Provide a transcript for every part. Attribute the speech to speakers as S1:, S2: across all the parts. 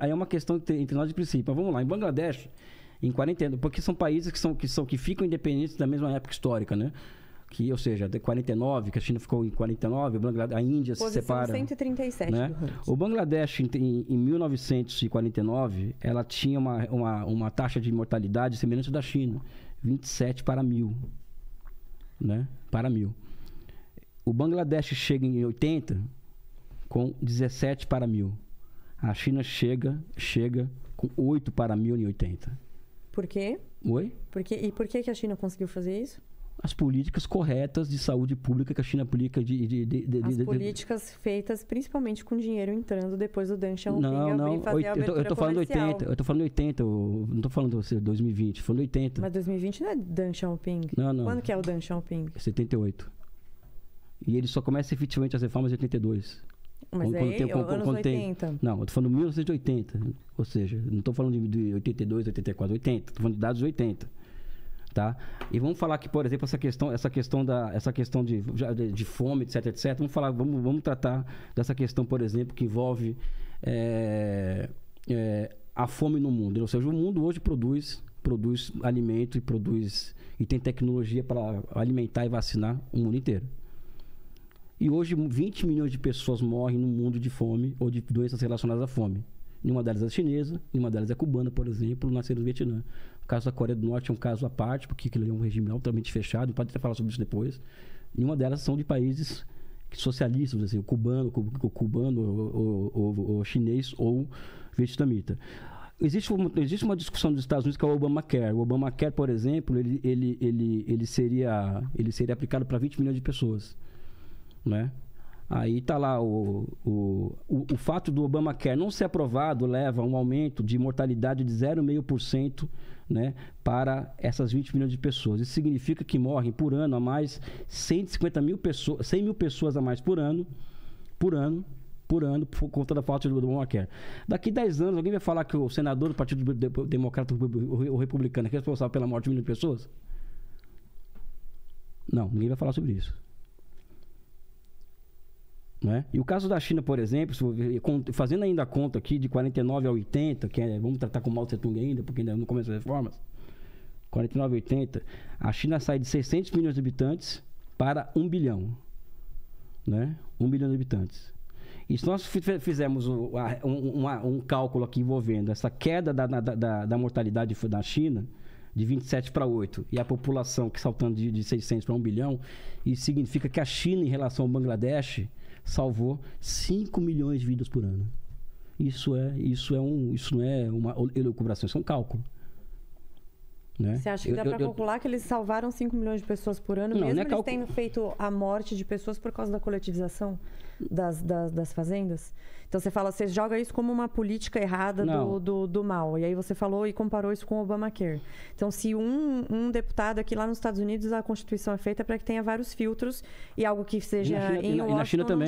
S1: Aí é uma questão entre nós de princípio. Mas vamos lá, em Bangladesh, em 49, porque são países que ficam independentes da mesma época histórica, né? Ou seja, de 49, que a China ficou em 49, a Índia se separa.
S2: 137
S1: né?
S2: do ranking.
S1: O Bangladesh, em 1949, ela tinha uma taxa de mortalidade semelhante da China, 27 para 1000. Né? Para 1000. O Bangladesh chega em 80 com 17 para 1000. A China chega com 8 para 1000 em 80.
S2: Por quê?
S1: Oi?
S2: E por que a China conseguiu fazer isso?
S1: As políticas corretas de saúde pública que a China aplica
S2: As políticas feitas principalmente com dinheiro entrando depois do Deng Xiaoping
S1: não,
S2: fazer a abertura
S1: eu tô falando
S2: comercial.
S1: 80, eu tô falando 80, não tô falando 2020, tô falando 80.
S2: Mas 2020 não é Deng Xiaoping?
S1: Não.
S2: Quando que é o Deng Xiaoping?
S1: 78. E ele só começa efetivamente as reformas em 82.
S2: Mas anos 80.
S1: Não, eu tô falando 1980. Ou seja, não tô falando de 82, 84, 80. Tô falando de dados 80. Tá? E vamos falar que, por exemplo, essa questão de fome, etc. Vamos tratar dessa questão, por exemplo, que envolve a fome no mundo. Ou seja, o mundo hoje produz alimento e tem tecnologia para alimentar e vacinar o mundo inteiro. E hoje 20 milhões de pessoas morrem no mundo de fome ou de doenças relacionadas à fome. Nenhuma delas é chinesa, nenhuma delas é cubana, por exemplo, nasceram no Vietnã. O caso da Coreia do Norte é um caso à parte, porque ele é um regime altamente fechado, pode até falar sobre isso depois. Nenhuma delas são de países socialistas, assim, o cubano, o chinês ou vietnamita. Existe uma discussão dos Estados Unidos que é o Obamacare. O Obamacare, por exemplo, ele seria aplicado para 20 milhões de pessoas, né? Aí está lá o fato do Obamacare não ser aprovado leva a um aumento de mortalidade de 0,5%, né, para essas 20 milhões de pessoas. Isso significa que morrem por ano a mais 150 mil pessoas, 100 mil pessoas a mais por ano, por conta da falta do Obamacare. Daqui 10 anos, alguém vai falar que o senador do Partido Democrata ou Republicano é responsável pela morte de 1 milhão de pessoas? Não, ninguém vai falar sobre isso. Né? E o caso da China, por exemplo, fazendo ainda a conta aqui de 49 a 80, vamos tratar com Mao Tse-tung ainda, porque ainda não começou as reformas, 49 a 80, a China sai de 600 milhões de habitantes para 1 bilhão. Né? 1 bilhão de habitantes. E se nós fizermos um cálculo aqui envolvendo essa queda da mortalidade da China, de 27 para 8, e a população que saltando de 600 para 1 bilhão, isso significa que a China, em relação ao Bangladesh, salvou 5 milhões de vidas por ano. Isso não é uma elucubração, isso é um cálculo. Né?
S2: Você acha que dá para calcular que eles salvaram 5 milhões de pessoas por ano, mesmo eles tendo feito a morte de pessoas por causa da coletivização das fazendas? Então você joga isso como uma política errada do mal. E aí você falou e comparou isso com o Obamacare. Então, se um deputado aqui lá nos Estados Unidos, a Constituição é feita para que tenha vários filtros e algo que seja em Washington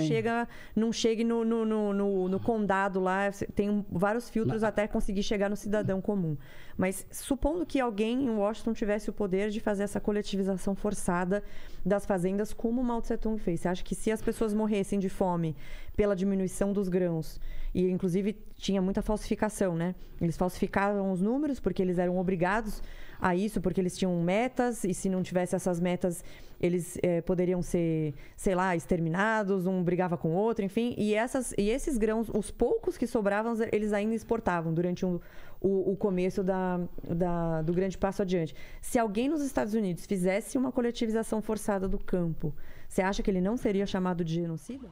S2: não chegue no condado lá, tem vários filtros até conseguir chegar no cidadão comum. Mas supondo que alguém em Washington tivesse o poder de fazer essa coletivização forçada das fazendas, como Mao Tse-tung fez. Você acha que se as pessoas morressem de fome pela diminuição dos grãos, e inclusive tinha muita falsificação, né? Eles falsificavam os números porque eles eram obrigados a isso, porque eles tinham metas, e se não tivesse essas metas, eles poderiam ser, sei lá, exterminados, um brigava com o outro, enfim. E esses grãos, os poucos que sobravam, eles ainda exportavam durante o começo do grande passo adiante. Se alguém nos Estados Unidos fizesse uma coletivização forçada do campo, você acha que ele não seria chamado de genocida?